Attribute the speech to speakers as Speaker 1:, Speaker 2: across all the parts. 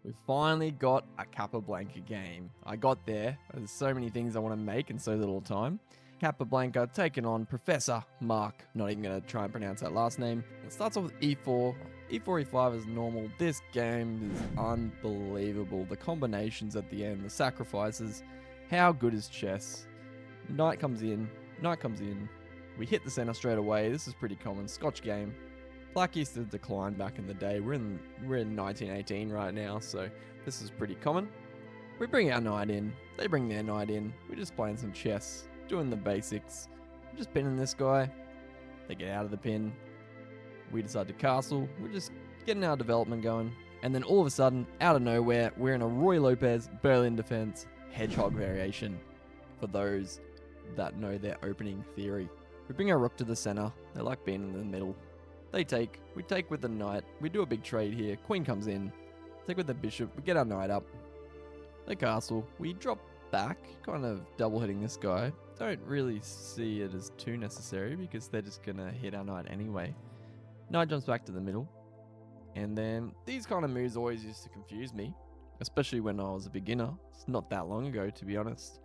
Speaker 1: We finally got a Capablanca game. I got there. There's so many things I want to make in so little time. Capablanca taking on Professor Mark. Not even going to try and pronounce that last name. It starts off with e4. e4, e5 is normal. This game is unbelievable. The combinations at the end, the sacrifices. How good is chess? Knight comes in. Knight comes in. We hit the center straight away. This is pretty common. Scotch game. Black used to decline back in the day. We're in 1918 right now, so this is pretty common. We bring our knight in. They bring their knight in. We're just playing some chess, doing the basics. We're just pinning this guy. They get out of the pin. We decide to castle. We're just getting our development going. And then all of a sudden, out of nowhere, we're in a Roy Lopez Berlin defense hedgehog variation for those that know their opening theory. We bring our rook to the center. They like being in the middle. They take. We take with the knight. We do a big trade here. Queen comes in. Take with the bishop. We get our knight up. They castle. We drop back, kind of double hitting this guy. Don't really see it as too necessary because they're just going to hit our knight anyway. Knight jumps back to the middle. And then these kind of moves always used to confuse me, especially when I was a beginner. It's not that long ago, to be honest.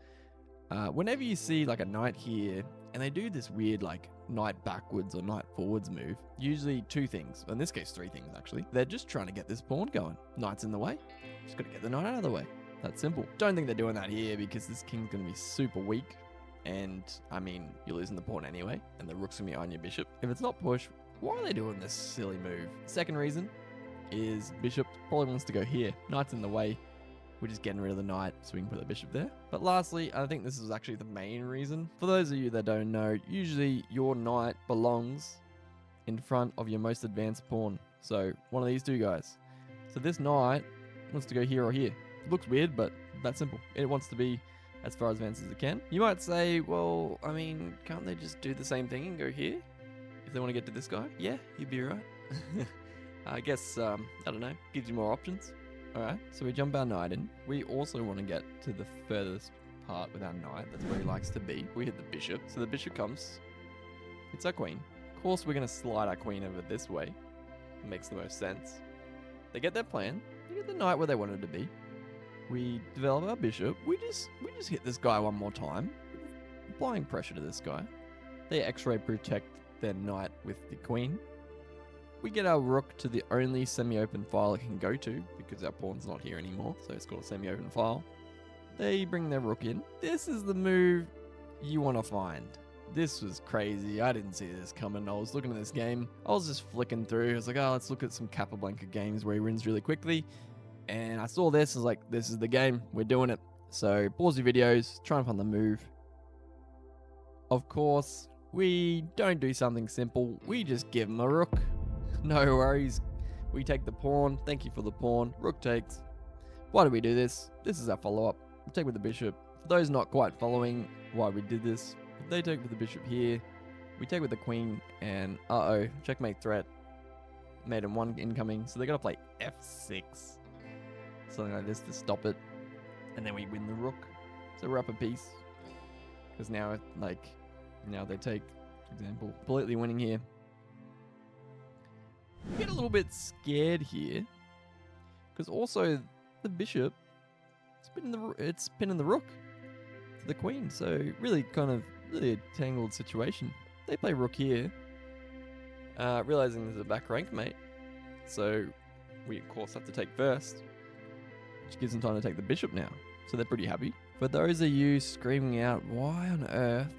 Speaker 1: Whenever you see like a knight here, and they do this weird like knight backwards or knight forwards move, usually two things, in this case three things actually. They're just trying to get this pawn going. Knight's in the way, just got to get the knight out of the way. That's simple. Don't think they're doing that here because this king's going to be super weak, and I mean, you're losing the pawn anyway, and the rook's going to be on your bishop. If it's not push, why are they doing this silly move? Second reason is bishop probably wants to go here. Knight's in the way. We're just getting rid of the knight so we can put the bishop there. But lastly, I think this is actually the main reason. For those of you that don't know, usually your knight belongs in front of your most advanced pawn. So one of these two guys. So this knight wants to go here or here. It looks weird, but that's simple. It wants to be as far advanced as it can. You might say, well, I mean, can't they just do the same thing and go here? If they want to get to this guy? Yeah, you'd be right. I guess, I don't know, gives you more options. Alright, so we jump our knight in. We also want to get to the furthest part with our knight. That's where he likes to be. We hit the bishop. So the bishop comes. It's our queen. Of course, we're going to slide our queen over this way. It makes the most sense. They get their plan. They get the knight where they wanted to be. We develop our bishop. We just hit this guy one more time. Applying pressure to this guy. They X-ray protect their knight with the queen. We get our rook to the only semi-open file it can go to because our pawn's not here anymore, so it's called a semi-open file. They bring their rook in. This is the move you want to find. This was crazy. I didn't see this coming. I was looking at this game. I was just flicking through. I was like, oh, let's look at some Capablanca games where he wins really quickly. And I saw this. I was like, this is the game. We're doing it. So pause your videos. Try and find the move. Of course, we don't do something simple. We just give him a rook. No worries. We take the pawn. Thank you for the pawn. Rook takes. Why do we do this? This is our follow-up. We take with the bishop. For those not quite following why we did this, if they take with the bishop here, we take with the queen, and checkmate threat. Made him one incoming, so they gotta play f6. Something like this to stop it. And then we win the rook. So we're up a piece. Because now they take, for example, completely winning here. Get a little bit scared here, because also the bishop it's pinning the rook to the queen, so really a tangled situation. They play rook here, realizing there's a back rank mate, so we of course have to take first, which gives them time to take the bishop now, so they're pretty happy. For those of you screaming out, why on earth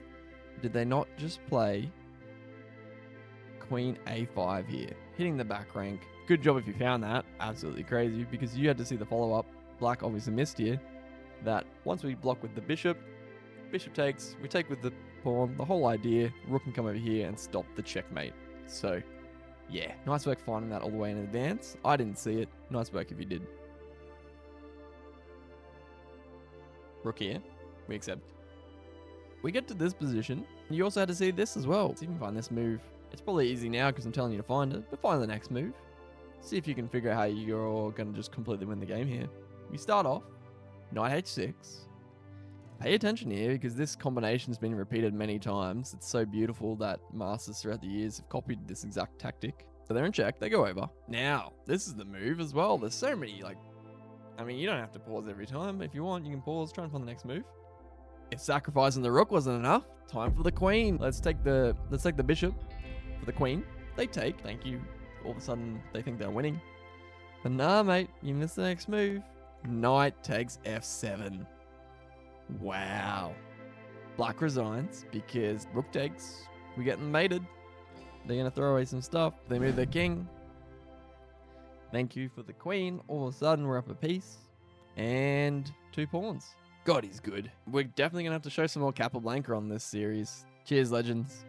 Speaker 1: did they not just play Queen A5 here, hitting the back rank? Good job if you found that. Absolutely crazy, because you had to see the follow-up. Black obviously missed here. That once we block with the bishop takes, we take with the pawn. The whole idea, rook can come over here and stop the checkmate. So yeah, nice work finding that all the way in advance. I didn't see it. Nice work if you did. Rook here, we accept. We get to this position. You also had to see this as well. So you can find this move. It's probably easy now because I'm telling you to find it, but find the next move. See if you can figure out how you're going to just completely win the game here. We start off, knight h6. Pay attention here because this combination's been repeated many times. It's so beautiful that masters throughout the years have copied this exact tactic. So they're in check, they go over. Now, this is the move as well. There's so many I mean, you don't have to pause every time. If you want, you can pause, try and find the next move. If sacrificing the rook wasn't enough, time for the queen. Let's take the bishop for the queen. They take, thank you. All of a sudden, they think they're winning. But nah, mate, you missed the next move. Knight takes f7. Wow. Black resigns because rook takes. We get them mated. They're going to throw away some stuff. They move their king. Thank you for the queen. All of a sudden, we're up a piece. And 2 pawns. God, he's good. We're definitely going to have to show some more Capablanca on this series. Cheers, legends.